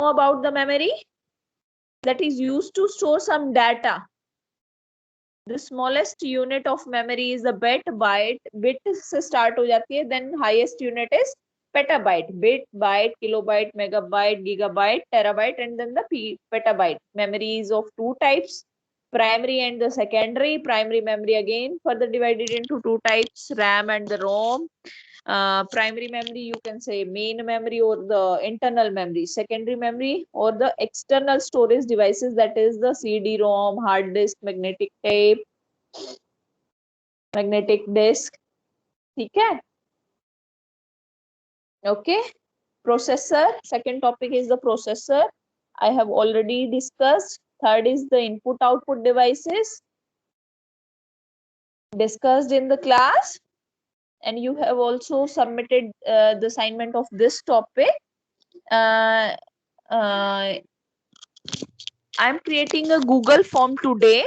about the memory that is used to store some data. The smallest unit of memory is the bit. Bit से start हो जाती है. Then highest unit is petabyte. Bit, byte, kilobyte, megabyte, gigabyte, terabyte, and then the petabyte. Memory is of two types, primary and the secondary. Primary memory again further divided into two types, RAM and the ROM. Primary memory, you can say main memory or the internal memory. Secondary memory or the external storage devices, that is the CD-ROM, hard disk, magnetic tape, magnetic disk. ठीक है? Okay. Processor. Second topic is the processor. I have already discussed. Third is the input-output devices discussed in the class. And you have also submitted the assignment of this topic. I'm creating a Google form today.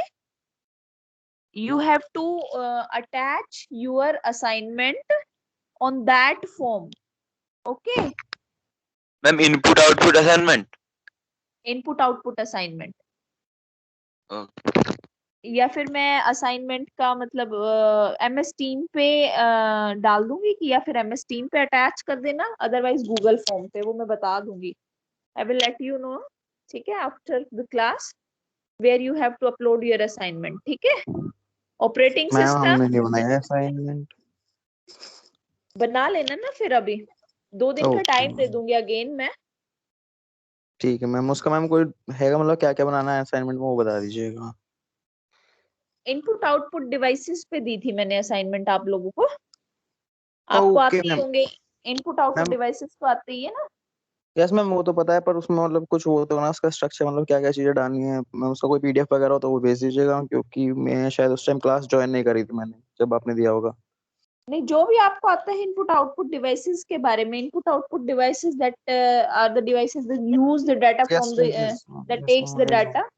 You have to attach your assignment on that form. Okay. Ma'am, input output assignment. Input output assignment. Okay. या फिर मैं assignment का मतलब MS team पे डाल दूंगी कि या फिर MS टीम पे अटैच कर देना, अदरवाइज गूगल फॉर्म पे वो मैं बता दूंगी. I will let you know. ठीक है, after the class where you have to upload your assignment. ठीक है. ऑपरेटिंग सिस्टम हमने नहीं बनाया असाइनमेंट. बना लेना ना फिर. अभी 2 दिन का टाइम दे दूंगी अगेन मैं. ठीक है मैम. उसका मैम कोई हैगा मतलब क्या क्या बनाना है असाइनमेंट में वो बता दीजिएगा. इनपुट आउटपुट डिवाइसेस पे दी थी मैंने असाइनमेंट आप लोगों को. आपको आते ही होंगे इनपुट आउटपुट डिवाइसेस तो आते ही है ना. यस मैम वो तो पता है, पर उसमें मतलब कुछ वो तो ना उसका स्ट्रक्चर मतलब क्या क्या चीजें डालनी है. मैं उसका कोई PDF वगैरह हो तो वो भेज दीजिएगा, क्योंकि मैं शायद उस टाइम क्लास ज्वाइन नहीं करी थी मैंने जब आपने दिया होगा. नहीं, जो भी आपको आता है इनपुट आउटपुट डिवाइसेस के बारे में. Input output devices that are the devices that use the data from the that takes the data.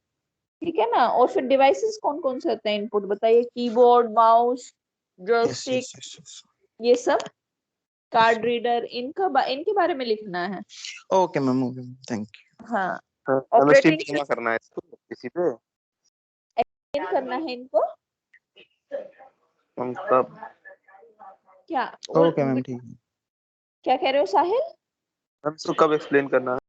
ठीक है ना. और फिर डिवाइसेस कौन कौन से होते हैं इनपुट बताइए. कीबोर्ड, माउस, जॉयस्टिक, ये सब, कार्ड रीडर, इनके बारे में लिखना है. Okay ma'am. Okay, thank you. हाँ. ऑपरेटिंग सिस्टम करना है इसको किसी पे करना है इनको. हम कब क्या ओके मैम ठीक है. क्या कह रहे हो साहिल. हम इसको कब एक्सप्लेन करना है.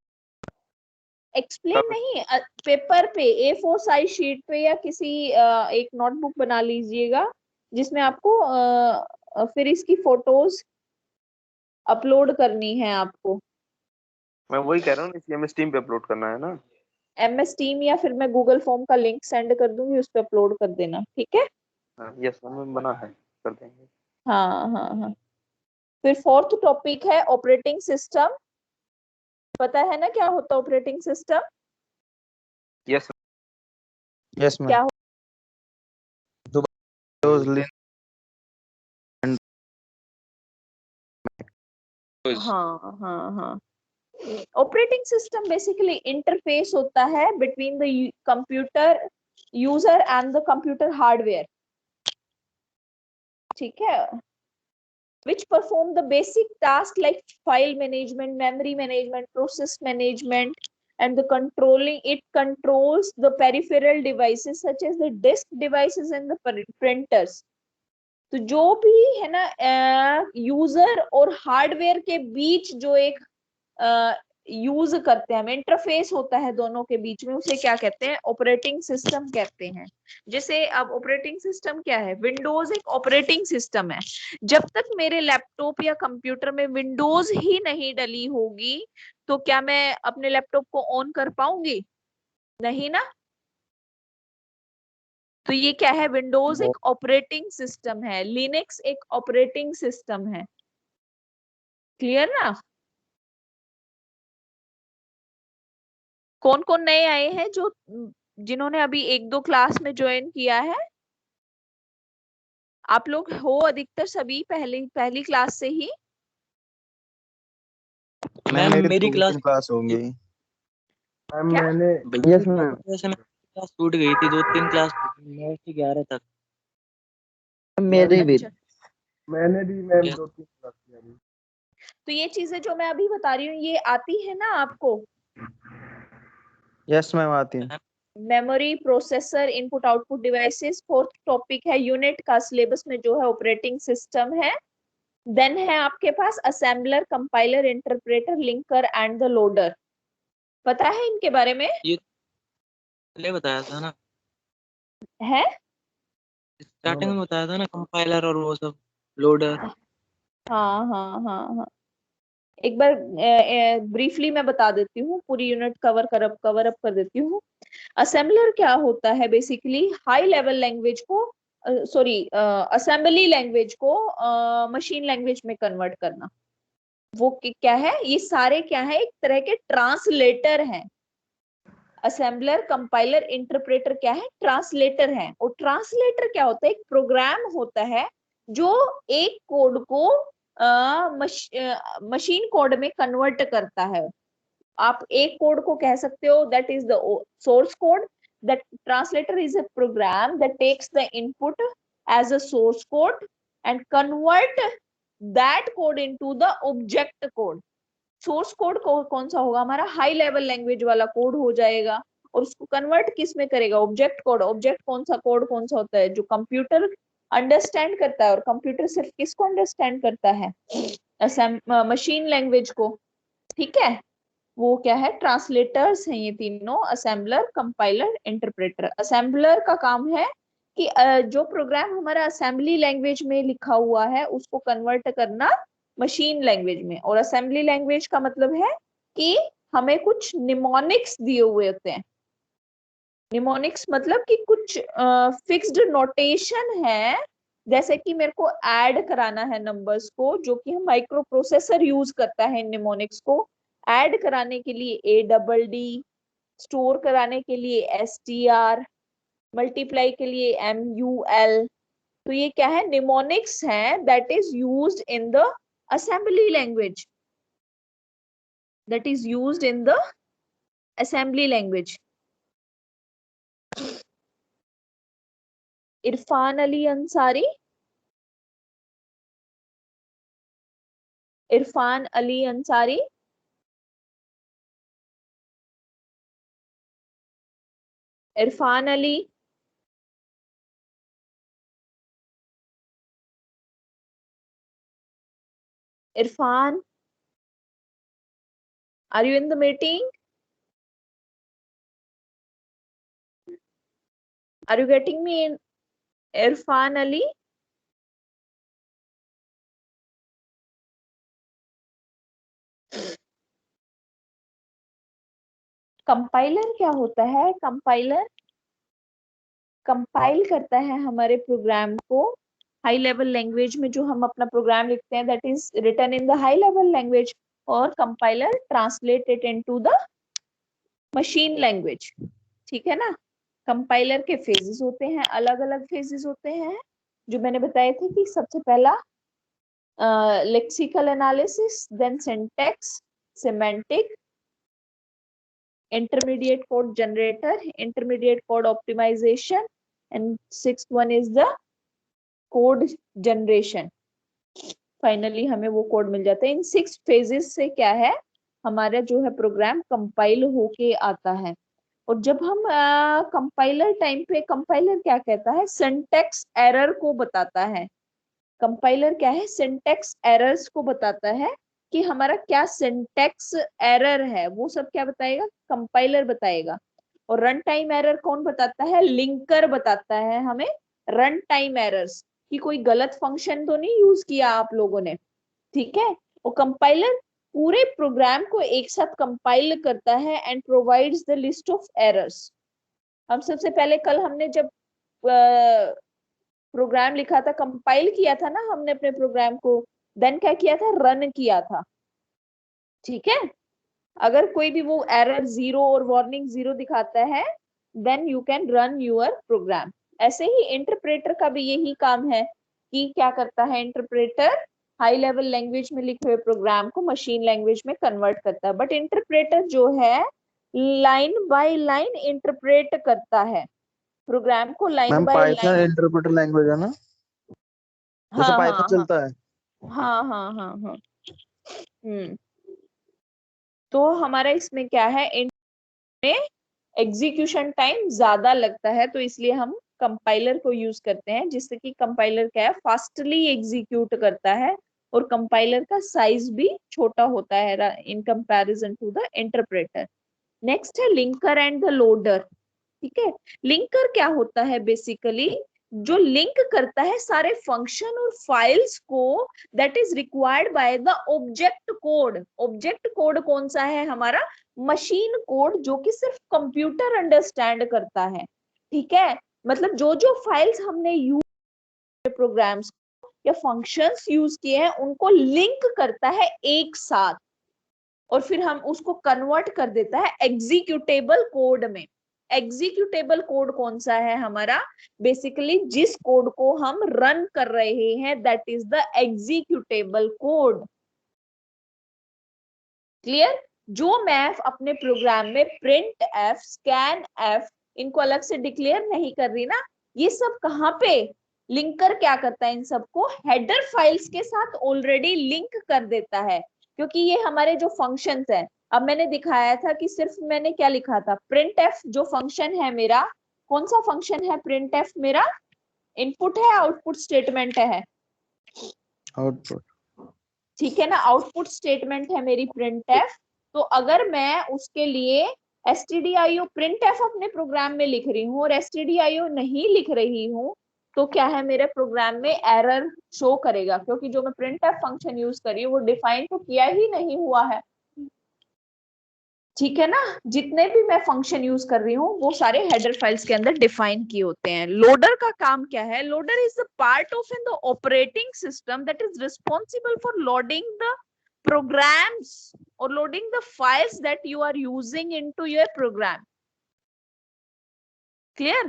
एक्सप्लेन नहीं, पेपर पे A4 साइज शीट पे या किसी एक नोटबुक बना लीजिएगा जिसमें आपको फिर इसकी फोटोज अपलोड करनी है आपको. मैं वही कह रहा हूँ इसलिए MS टीम पे अपलोड करना है ना. MS टीम या फिर मैं गूगल फॉर्म का लिंक सेंड कर दूंगी, उस पर अपलोड कर देना. ठीक है. यस मैम बना है, कर देंगे. हाँ हाँ हाँ. फिर फोर्थ टॉपिक है ऑपरेटिंग सिस्टम. पता है ना क्या होता है operating system. Yes yes ma'am. क्या हाँ हाँ हाँ. ऑपरेटिंग सिस्टम बेसिकली इंटरफेस होता है between the computer user and the computer hardware. ठीक है. which perform the basic tasks like file management, memory management, process management, and the controlling. It controls the peripheral devices such as the disk devices and the printers. तो जो भी है ना user और hardware के बीच जो एक यूज करते हैं हम, इंटरफेस होता है दोनों के बीच में, उसे क्या कहते हैं, ऑपरेटिंग सिस्टम कहते हैं. जैसे अब ऑपरेटिंग सिस्टम क्या है, विंडोज एक ऑपरेटिंग सिस्टम है. जब तक मेरे लैपटॉप या कंप्यूटर में विंडोज ही नहीं डली होगी तो क्या मैं अपने लैपटॉप को ऑन कर पाऊंगी, नहीं ना. तो ये क्या है, विंडोज एक ऑपरेटिंग सिस्टम है, लिनक्स एक ऑपरेटिंग सिस्टम है. क्लियर ना. कौन कौन नए आए हैं जो जिन्होंने अभी 1-2 क्लास में ज्वाइन किया है. आप लोग हो अधिकतर सभी पहली क्लास से ही. मैम मेरी क्लास होंगी. मैंने यस मैम. क्लास छूट गई थी 2-3 क्लास 11 तक. मेरी भी. मैंने भी मैम 2-3 क्लास किया. तो ये चीजें जो मैं अभी बता रही हूँ ये आती है ना आपको. यस मैम आती है। Memory, processor, input output devices. Fourth topic है यूनिट का, सिलेबस में जो है ऑपरेटिंग सिस्टम है। देन है आपके पास assembler, compiler, interpreter, linker and the loader. पता है इनके बारे में? ये पहले बताया था ना, है स्टार्टिंग में बताया था ना, कंपाइलर और वो सब, लोडर। हाँ हाँ हाँ हाँ, एक बार ब्रीफली मैं बता देती हूँ, पूरी यूनिट कवर अप कर देती हूँ। असेंबलर क्या होता है? बेसिकली हाई लेवल लैंग्वेज को, सॉरी, असेंबली लैंग्वेज को मशीन लैंग्वेज में कन्वर्ट करना। वो क्या है? ये सारे क्या है? एक तरह के ट्रांसलेटर हैं। असेंबलर, कंपाइलर, इंटरप्रेटर क्या है? ट्रांसलेटर है। और ट्रांसलेटर क्या होता है? एक प्रोग्राम होता है जो एक कोड को मशीन कोड में कन्वर्ट करता है। आप एक कोड को कह सकते हो that is the source code. That translator is a program that takes the input as a source code and convert that code into the object code. Source code कौन सा होगा? हमारा हाई लेवल लैंग्वेज वाला code हो जाएगा। और उसको convert किस में करेगा? Object code. ऑब्जेक्ट कौन सा कोड कौन सा होता है? जो कंप्यूटर अंडरस्टैंड करता है। और कंप्यूटर सिर्फ किसको अंडरस्टैंड करता है? मशीन लैंग्वेज को। ठीक है, वो क्या है? ट्रांसलेटर्स हैं ये तीनों, असेंबलर, कंपाइलर, इंटरप्रेटर। असेंबलर का काम है कि जो प्रोग्राम हमारा असेंबली लैंग्वेज में लिखा हुआ है उसको कन्वर्ट करना मशीन लैंग्वेज में। और असेंबली लैंग्वेज का मतलब है कि हमें कुछ निमोनिक्स दिए हुए होते हैं। निमोनिक्स मतलब कि कुछ फिक्स्ड नोटेशन है। जैसे कि मेरे को ऐड कराना है नंबर्स को, जो कि हम माइक्रो प्रोसेसर यूज करता है इन निमोनिक्स को ऐड कराने के लिए ADD, स्टोर कराने के लिए STR, मल्टीप्लाई के लिए MUL। तो ये क्या है? निमोनिक्स है that is used in the assembly language, that is used in the assembly language. Irfan Ali Ansari, Irfan Ali Ansari, Irfan Ali, Irfan, are you in the meeting? Are you getting me in? Irfan Ali? Compiler क्या होता है? कंपाइलर कंपाइल करता है हमारे प्रोग्राम को हाई लेवल लैंग्वेज में। जो हम अपना प्रोग्राम लिखते हैं that is written in the high level language, और compiler translate it into the machine language. ठीक है ना? कंपाइलर के फेजेस होते हैं, अलग अलग फेजेस होते हैं, जो मैंने बताए थे कि सबसे पहला lexical analysis, then syntax, semantic, intermediate code generator, intermediate code optimization, and sixth one is the code generation. Finally हमें वो कोड मिल जाता है। इन 6 फेजेस से क्या है? हमारा जो है प्रोग्राम कंपाइल होके आता है। और जब हम कंपाइलर टाइम पे, कंपाइलर क्या कहता है? सिंटैक्स एरर को बताता है। कंपाइलर क्या है? सिंटैक्स एरर्स को बताता है कि हमारा क्या सिंटैक्स एरर है, वो सब क्या बताएगा? कंपाइलर बताएगा। और रन टाइम एरर कौन बताता है? लिंकर बताता है हमें रन टाइम एरर्स, कि कोई गलत फंक्शन तो नहीं यूज किया आप लोगों ने। ठीक है? और कंपाइलर पूरे प्रोग्राम को एक साथ कंपाइल करता है and provides the list of errors. हम सबसे पहले कल हमने जब प्रोग्राम लिखा था, कंपाइल किया था ना हमने अपने प्रोग्राम को, देन क्या किया था? रन किया था। ठीक है? अगर कोई भी वो एरर 0 और वार्निंग 0 दिखाता है, then you can run your program. ऐसे ही इंटरप्रेटर का भी यही काम है कि क्या करता है इंटरप्रेटर? हाई लेवल लैंग्वेज में लिखे हुए प्रोग्राम को मशीन लैंग्वेज में कन्वर्ट करता है। बट इंटरप्रेटर जो है लाइन बाय लाइन इंटरप्रेट करता है प्रोग्राम को, line ma'am bye Python line. Interpreter language है ना, जैसे हाँ पाइथन हाँ हाँ चलता है। हाँ हाँ हाँ हाँ। तो हमारा इसमें क्या है? एग्जीक्यूशन टाइम ज्यादा लगता है, तो इसलिए हम कंपाइलर को यूज करते हैं, जिससे कि कंपाइलर क्या है, फास्टली एग्जीक्यूट करता है और कंपाइलर का साइज भी छोटा होता है in comparison to the interpreter. Next है लिंकर एंड द लोडर। ठीक है, लिंकर क्या होता है, बेसिकली जो लिंक करता है सारे फंक्शन और फाइल्स को that is required by the object code. Object code कौन सा है हमारा, मशीन कोड, जो कि सिर्फ कंप्यूटर अंडरस्टैंड करता है। ठीक है, मतलब जो जो फाइल्स हमने यूज, प्रोग्राम्स या फंक्शंस यूज किए हैं, उनको लिंक करता है एक साथ और फिर हम उसको कन्वर्ट कर देता है एग्जीक्यूटेबल कोड में। एग्जीक्यूटेबल कोड कौन सा है हमारा, बेसिकली जिस कोड को हम रन कर रहे हैं, that is the executable code. Clear? जो मैं अपने प्रोग्राम में प्रिंट एफ, स्कैन एफ, इनको अलग से डिक्लेयर नहीं कर रही ना, ये सब कहाँ पे, लिंकर क्या करता है, इन सबको हेडर फाइल्स के साथ ऑलरेडी लिंक कर देता है, क्योंकि ये हमारे जो फंक्शंस हैं, अब मैंने दिखाया था कि सिर्फ मैंने क्या लिखा था, प्रिंट एफ जो फंक्शन है मेरा, कौन सा फंक्शन है प्रिंट एफ मेरा, इनपुट है आउटपुट स्टेटमेंट है, आउटपुट। ठीक है ना, आउटपुट स्टेटमेंट है मेरी प्रिंट एफ। तो अगर मैं उसके लिए stdio प्रिंट एफ अपने प्रोग्राम में लिख रही हूँ और stdio नहीं लिख रही हूँ, तो क्या है, मेरे प्रोग्राम में एरर शो करेगा, क्योंकि जो मैं प्रिंट एफ फंक्शन यूज कर रही हूँ वो डिफाइन तो किया ही नहीं हुआ है। ठीक है ना, जितने भी मैं फंक्शन यूज कर रही हूँ वो सारे हेडर फाइल्स के अंदर डिफाइन किए होते हैं। लोडर का काम क्या है, loader is the part of in the operating system that is responsible for loading the programs or loading the files that you are using into your program. Clear?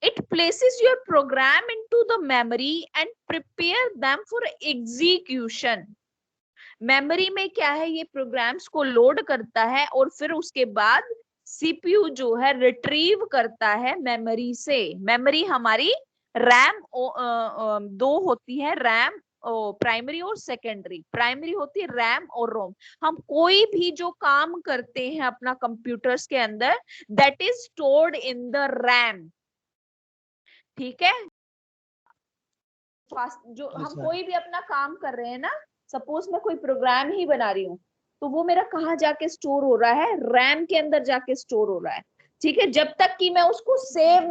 It places your program into the memory and prepare them for execution. Memory में क्या है, ये programmes को load करता है और फिर उसके बाद सीपीयू जो है रिट्रीव करता है मेमोरी से। मेमोरी हमारी रैम दो होती है, रैम प्राइमरी और सेकेंडरी। प्राइमरी होती है रैम और रोम। हम कोई भी जो काम करते हैं अपना कंप्यूटर्स के अंदर, that is stored in the RAM. ठीक है, जो हम कोई भी अपना काम कर रहे हैं ना, सपोज मैं कोई प्रोग्राम ही बना रही हूँ, तो वो मेरा कहाँ जाके स्टोर हो रहा है, रैम के अंदर जाके स्टोर हो रहा है। ठीक है, जब तक कि मैं उसको सेव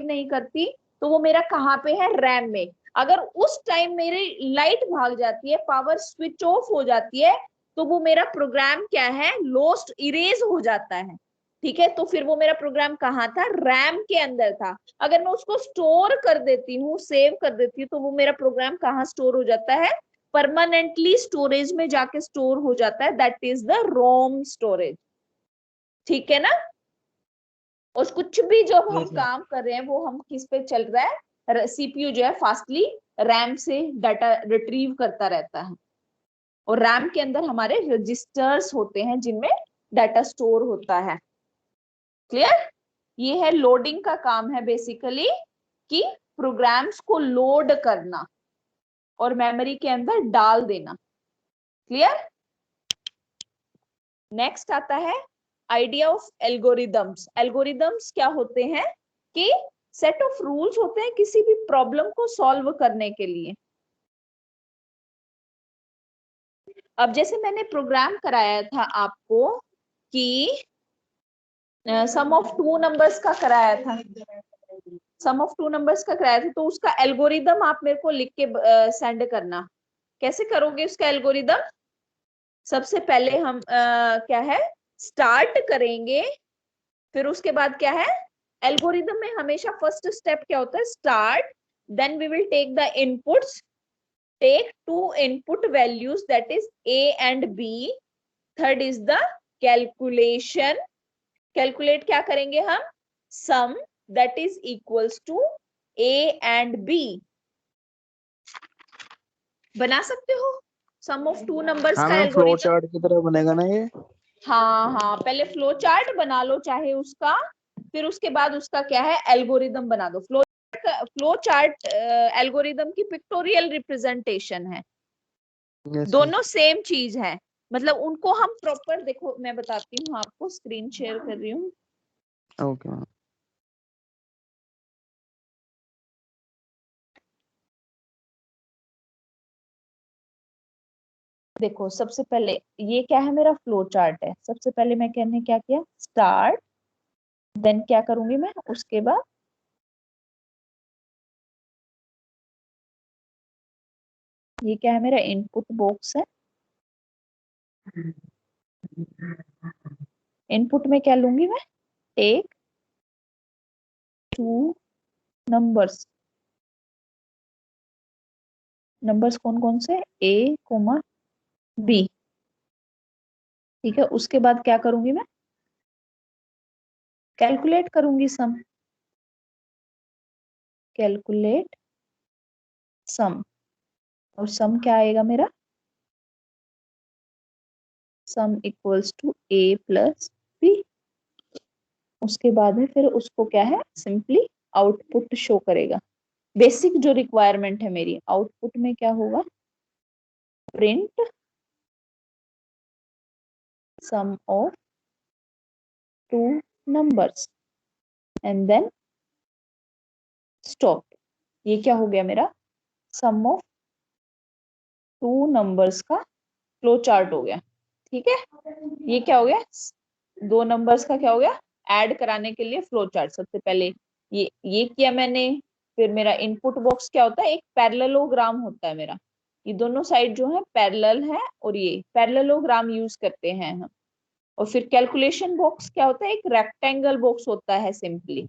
नहीं करती, तो वो मेरा कहाँ पे है, रैम में। अगर उस टाइम मेरी लाइट भाग जाती है, पावर स्विच ऑफ हो जाती है, तो वो मेरा प्रोग्राम क्या है, लोस्ट, इरेज हो जाता है। ठीक है, तो फिर वो मेरा प्रोग्राम कहाँ था, रैम के अंदर था। अगर मैं उसको स्टोर कर देती हूँ, सेव कर देती हूँ, तो वो मेरा प्रोग्राम कहाँ स्टोर हो जाता है, परमानेंटली स्टोरेज में जाके स्टोर हो जाता है, that is the ROM storage. ठीक है ना, और कुछ भी जो हम काम कर रहे हैं वो हम किस पे चल रहा है, सीपीयू जो है फास्टली रैम से डाटा रिट्रीव करता रहता है, और रैम के अंदर हमारे रजिस्टर्स होते हैं जिनमें डाटा स्टोर होता है। क्लियर? ये है लोडिंग का काम है बेसिकली, कि प्रोग्राम्स को लोड करना और मेमोरी के अंदर डाल देना। क्लियर? नेक्स्ट आता है आइडिया ऑफ एल्गोरिदम्स। एल्गोरिदम्स क्या होते हैं, कि सेट ऑफ रूल्स होते हैं किसी भी प्रॉब्लम को सॉल्व करने के लिए। अब जैसे मैंने प्रोग्राम कराया था आपको कि सम ऑफ टू नंबर्स का कराया था, तो उसका एल्गोरिदम आप मेरे को लिख के सेंड करना। कैसे करोगे उसका एल्गोरिदम? सबसे पहले हम क्या है, स्टार्ट करेंगे, फिर उसके बाद क्या है, एल्गोरिदम में हमेशा फर्स्ट स्टेप क्या होता है, start, then we will take the inputs, take two input values that is A and B, third is the calculation, calculate क्या करेंगे हम, sum that is equals to A and B। बना सकते हो sum of two numbers का flow algorithm? Chart की तरह बनेगा ना ये? हाँ, पहले फ्लो चार्ट बना लो चाहे उसका, फिर उसके बाद उसका क्या है, एल्गोरिदम बना दो। फ्लो चार्ट एल्गोरिदम की पिक्टोरियल रिप्रेजेंटेशन है, दोनों सेम चीज है। मतलब उनको हम प्रॉपर, देखो मैं बताती हूँ आपको, स्क्रीन शेयर कर रही हूँ। Okay ma'am. देखो सबसे पहले ये क्या है, मेरा फ्लो चार्ट है। सबसे पहले मैं कहने क्या किया, स्टार्ट, देन क्या करूंगी मैं उसके बाद, ये क्या है, मेरा इनपुट बॉक्स है। इनपुट में क्या लूंगी मैं, टेक 2 नंबर्स। नंबर्स कौन कौन से, ए कोमा बी। ठीक है, उसके बाद क्या करूंगी मैं, कैलकुलेट करूंगी सम, कैलकुलेट सम। और सम क्या आएगा मेरा, sum equals to a plus b. उसके बाद में फिर उसको क्या है, सिंपली आउटपुट शो करेगा। बेसिक जो रिक्वायरमेंट है मेरी, आउटपुट में क्या होगा, print sum of 2 numbers and then stop. ये क्या हो गया मेरा, सम ऑफ 2 नंबर्स का फ्लो चार्ट हो गया। ठीक है, ये क्या हो गया, 2 नंबर्स का क्या हो गया, ऐड कराने के लिए फ्लो चार्ट। सबसे पहले ये किया मैंने। फिर मेरा इनपुट बॉक्स क्या होता है, एक पैरेललोग्राम होता है मेरा। ये दोनों साइड जो है पैरेलल है, और ये पैरेललोग्राम यूज करते हैं हम। और फिर कैलकुलेशन बॉक्स क्या होता है, एक रेक्टेंगल बॉक्स होता है। सिंपली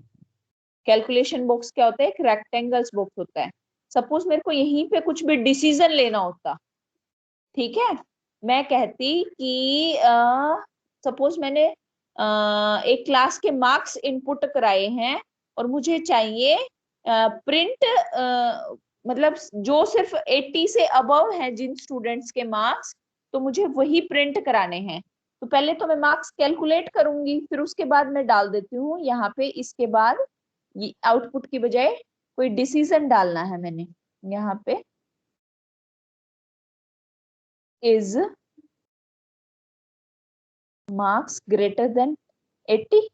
कैलकुलेशन बॉक्स क्या होता है, एक रेक्टेंगल्स बॉक्स होता है। सपोज मेरे को यहीं पे कुछ भी डिसीजन लेना होता, ठीक है, मैं कहती कि सपोज मैंने एक क्लास के मार्क्स इनपुट कराए हैं, और मुझे चाहिए प्रिंट, मतलब जो सिर्फ 80 से अबव है जिन स्टूडेंट्स के मार्क्स, तो मुझे वही प्रिंट कराने हैं। तो पहले तो मैं मार्क्स कैलकुलेट करूंगी, फिर उसके बाद मैं डाल देती हूँ यहाँ पे। इसके बाद ये आउटपुट की बजाय कोई डिसीजन डालना है मैंने यहाँ पे, इज मार्क्स ग्रेटर देन 80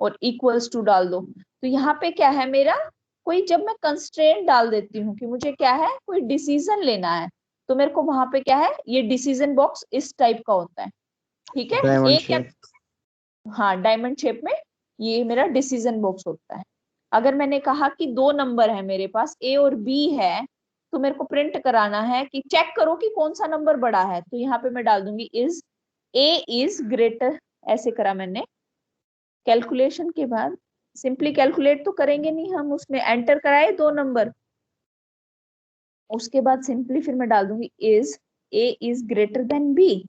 और इक्वल्स टू डाल दो। तो यहाँ पे क्या है मेरा, कोई जब मैं कंस्ट्रेंट डाल देती हूँ कि मुझे क्या है, कोई डिसीजन लेना है, तो मेरे को वहां पे क्या है, ये डिसीजन बॉक्स इस टाइप का होता है। ठीक है, डायमंड एक या, शेप। हाँ डायमंड शेप में ये मेरा डिसीजन बॉक्स होता है। अगर मैंने कहा कि 2 नंबर है मेरे पास, ए और बी है, तो मेरे को प्रिंट कराना है कि चेक करो कि कौन सा नंबर बड़ा है। तो यहाँ पे मैं डाल दूंगी इज ए इज ग्रेटर, ऐसे करा मैंने। कैलकुलेशन के बाद सिंपली कैलकुलेट तो करेंगे नहीं हम, उसमें एंटर कराए 2 नंबर। उसके बाद सिंपली फिर मैं डाल दूंगी is a is greater than b.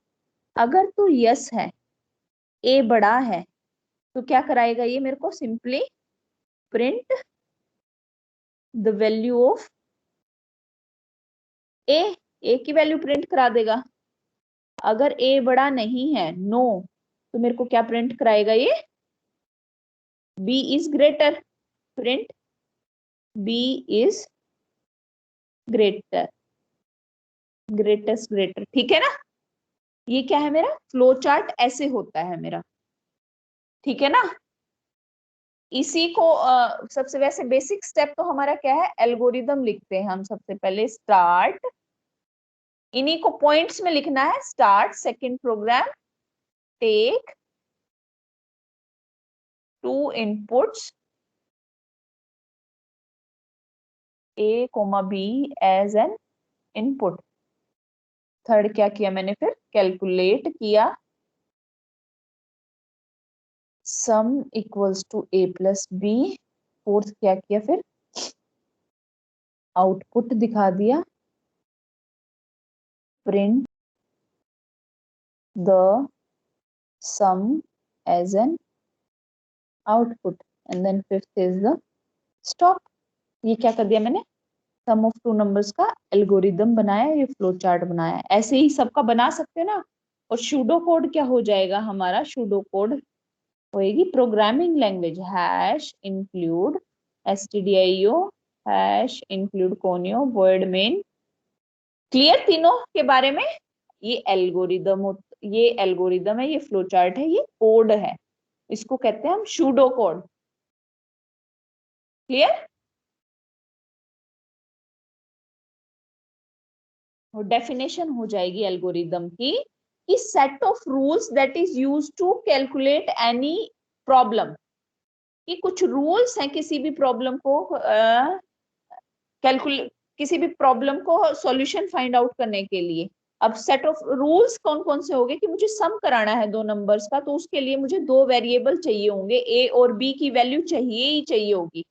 अगर तो यस है, ए बड़ा है, तो क्या कराएगा ये मेरे को, simply print the value of A की वैल्यू प्रिंट करा देगा। अगर ए बड़ा नहीं है, नो, तो मेरे को क्या प्रिंट कराएगा ये, b is greater, print b is greater, greatest greater. ठीक है ना, ये क्या है मेरा फ्लो चार्ट, ऐसे होता है मेरा। ठीक है ना, इसी को सबसे वैसे बेसिक स्टेप तो हमारा क्या है, एल्गोरिदम लिखते हैं हम सबसे पहले। स्टार्ट, इन्हीं को पॉइंट्स में लिखना है, start second program, take 2 inputs a comma b as an input. Third क्या किया मैंने, फिर कैलकुलेट किया sum equals to a plus b. Fourth क्या किया, फिर आउटपुट दिखा दिया, print the sum as an output and then fifth is the stop. ये क्या कर दिया मैंने, सम ऑफ 2 नंबर्स का एल्गोरिदम बनाया, ये फ्लो चार्ट बनाया। ऐसे ही सबका बना सकते हैं ना। और शूडो कोड क्या हो जाएगा हमारा, शूडो कोड होएगी programming language hash include stdio hash include conio void main। Clear तीनों के बारे में, ये एल्गोरिदम है, ये फ्लो चार्ट है, ये कोड है, इसको कहते हैं हम सूडो कोड। क्लियर? और डेफिनेशन हो जाएगी एल्गोरिदम की कि set of rules that is used to calculate any problem, कि कुछ रूल्स हैं किसी भी प्रॉब्लम को किसी भी प्रॉब्लम को सॉल्यूशन फाइंड आउट करने के लिए। अब सेट ऑफ रूल्स कौन कौन से होंगे कि मुझे सम कराना है दो नंबर्स का, तो उसके लिए मुझे दो वेरिएबल चाहिए होंगे, ए और बी की वैल्यू चाहिए ही चाहिए होगी,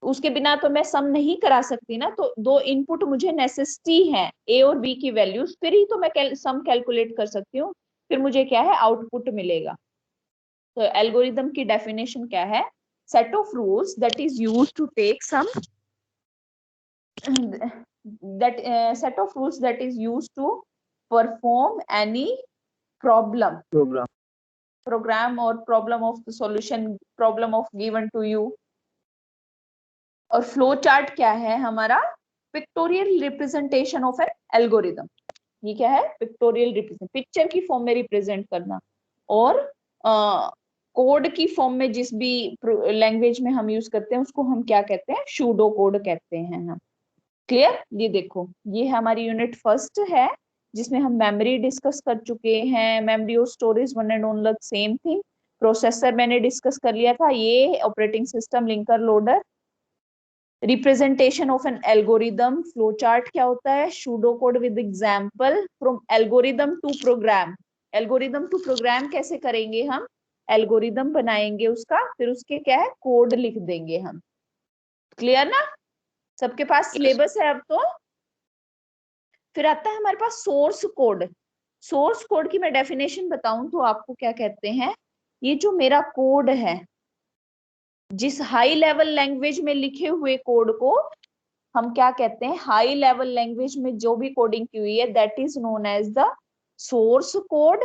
उसके बिना तो मैं सम नहीं करा सकती ना। तो दो इनपुट मुझे नेसेसिटी है, ए और बी की वैल्यूज, फिर ही तो मैं सम कैलकुलेट कर सकती हूँ, फिर मुझे क्या है आउटपुट मिलेगा। तो एल्गोरिदम की डेफिनेशन क्या है? Set of rules that is used to take sum set of rules that is used to perform any program or problem of the solution problem of given to you। और flow chart क्या है हमारा? Pictorial representation of an algorithm. ये क्या है? Pictorial represent, picture की form में represent करना, और कोड की फॉर्म में जिस भी लैंग्वेज में हम यूज करते हैं उसको हम क्या कहते हैं? सूडो कोड कहते हैं हम। क्लियर? ये देखो, ये हमारी यूनिट फर्स्ट है जिसमें हम मेमोरी डिस्कस कर चुके हैं, मेमोरी और storage one and only same thing. Processor मैंने डिस्कस कर लिया था, ये operating system, linker, loader. Representation of an algorithm, flow chart क्या होता है? Pseudo code with example from algorithm to program. Algorithm to program कैसे करेंगे हम? एल्गोरिदम बनाएंगे उसका, फिर उसके क्या है कोड लिख देंगे हम। क्लियर ना? सबके पास सिलेबस है अब तो। फिर आता है हमारे पास सोर्स कोड। सोर्स कोड की मैं डेफिनेशन बताऊं तो आपको क्या कहते हैं? ये जो मेरा कोड है, जिस हाई लेवल लैंग्वेज में लिखे हुए कोड को हम क्या कहते हैं? हाई लेवल लैंग्वेज में जो भी कोडिंग की हुई है that is known as the source code.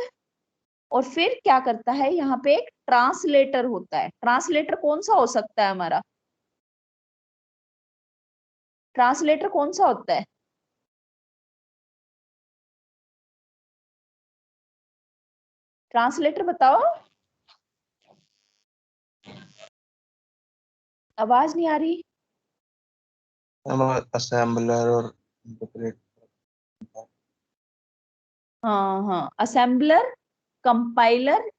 और फिर क्या करता है? यहाँ पे एक ट्रांसलेटर होता है। ट्रांसलेटर कौन सा हो सकता है हमारा? ट्रांसलेटर कौन सा होता है? ट्रांसलेटर बताओ, आवाज नहीं आ रही। असेंबलर और हाँ, असेंबलर, कंपाइलर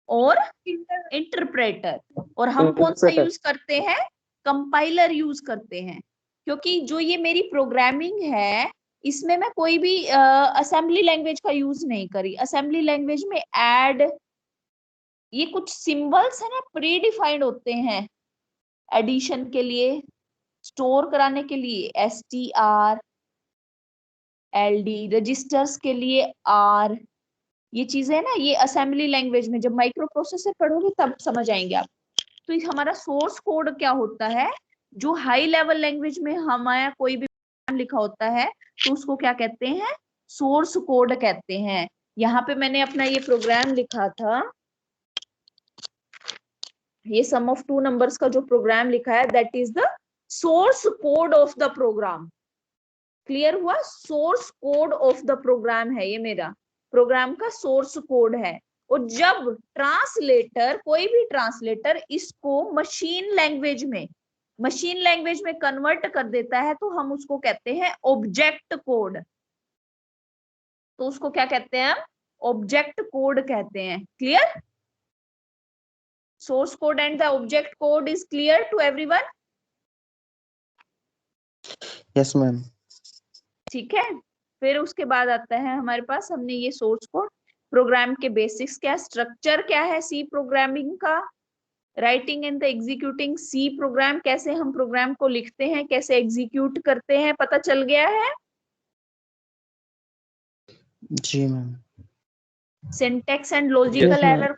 और इंटरप्रेटर। और हम कौन सा यूज करते हैं? कंपाइलर यूज करते हैं, क्योंकि जो ये मेरी प्रोग्रामिंग है इसमें मैं कोई भी असेंबली लैंग्वेज का यूज नहीं करी। असेंबली लैंग्वेज में ऐड, ये कुछ सिंबल्स है ना, प्री डिफाइंड होते हैं एडिशन के लिए, स्टोर कराने के लिए STR, LD, रजिस्टर्स के लिए R। ये चीजें है ना, ये असेंबली लैंग्वेज में, जब माइक्रो प्रोसेसर पढ़ोगे तब समझ आएंगे आप। तो हमारा सोर्स कोड क्या होता है? जो हाई लेवल लैंग्वेज में हमारा कोई भी लिखा होता है तो उसको क्या कहते हैं? सोर्स कोड कहते हैं। यहाँ पे मैंने अपना ये प्रोग्राम लिखा था, ये सम ऑफ टू नंबर्स का जो प्रोग्राम लिखा है that is the source code of the program. Clear हुआ? Source code of the program है, ये मेरा प्रोग्राम का सोर्स कोड है। और जब ट्रांसलेटर, कोई भी ट्रांसलेटर इसको मशीन लैंग्वेज में कन्वर्ट कर देता है तो हम उसको कहते हैं ऑब्जेक्ट कोड। तो उसको क्या कहते हैं? हम ऑब्जेक्ट कोड कहते हैं। Clear? Source code and the object code is clear to everyone? Yes ma'am. ठीक है। फिर उसके बाद आता है हमारे पास, हमने ये सोर्स कोड, प्रोग्राम के बेसिक्स क्या, स्ट्रक्चर क्या है सी प्रोग्रामिंग का, writing and the executing C program, कैसे हम प्रोग्राम को लिखते हैं, कैसे एग्जीक्यूट करते हैं, पता चल गया है? जी ma'am. Syntax and logical error,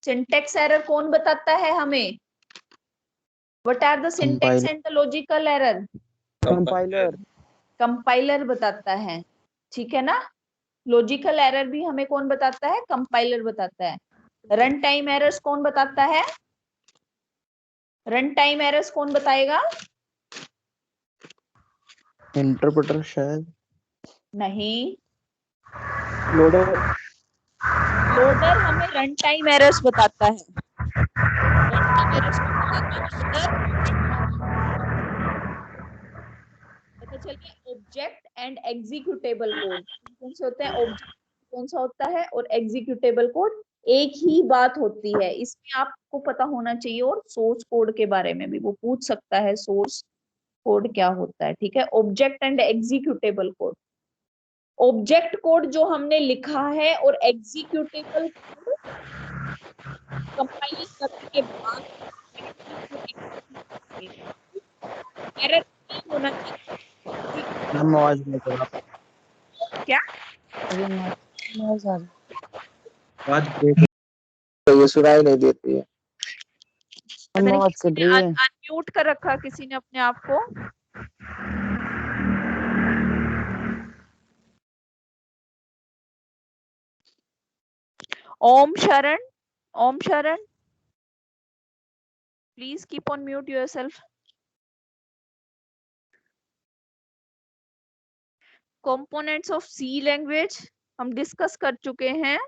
syntax error कौन बताता है हमें? What are the syntax and the logical error? Compiler बताता है। ठीक है ना? लॉजिकल एरर भी हमें कौन बताता है? कंपाइलर बताता है। रन टाइम एरर्स कौन बताता है? रन टाइम एरर्स कौन बताएगा? इंटरप्रेटर शायद। नहीं, लोडर लोडर हमें रन टाइम एरर्स बताता है। रन टाइम एरर्स को बताता है पता चल गया। ऑब्जेक्ट एंड एग्जीक्यूटेबल कोड कौन से होते हैं? ऑब्जेक्ट कौन सा होता है और एग्जीक्यूटेबल कोड एक ही बात होती है। इसमें आपको पता होना चाहिए। और सोर्स कोड के बारे में भी वो पूछ सकता है, सोर्स कोड क्या होता है। ठीक है, object and executable code. Object code जो हमने लिखा है और एग्जीक्यूटेबल कोड कंपाइलिंग करने के बाद एरर नहीं होना चाहिए। हम आवाज नहीं कर रहा। क्या? अरे नॉइज आ रही आवाज ब्रेक तो ये सुनाई नहीं देती है। पता नहीं नॉइज किसी कर ने रही है। अनम्यूट कर रखा किसी ने अपने आप को। ओम Sharan, Om Sharan, please keep on mute yourself. Components of C language हम डिस्कस कर चुके हैं।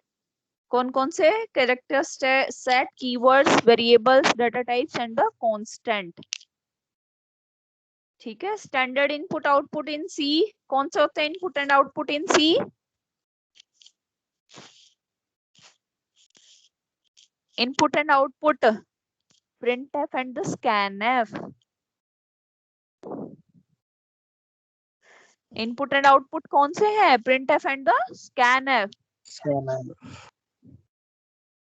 कौन कौन से? Character set, keywords, variables, data types and the constant. ठीक है, standard input output in C कौन से होते हैं? Input and output in C, input and output printf and the scanf। Input and output कौन से हैं? printf and the scanf।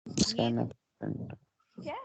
Scanner ठीक है,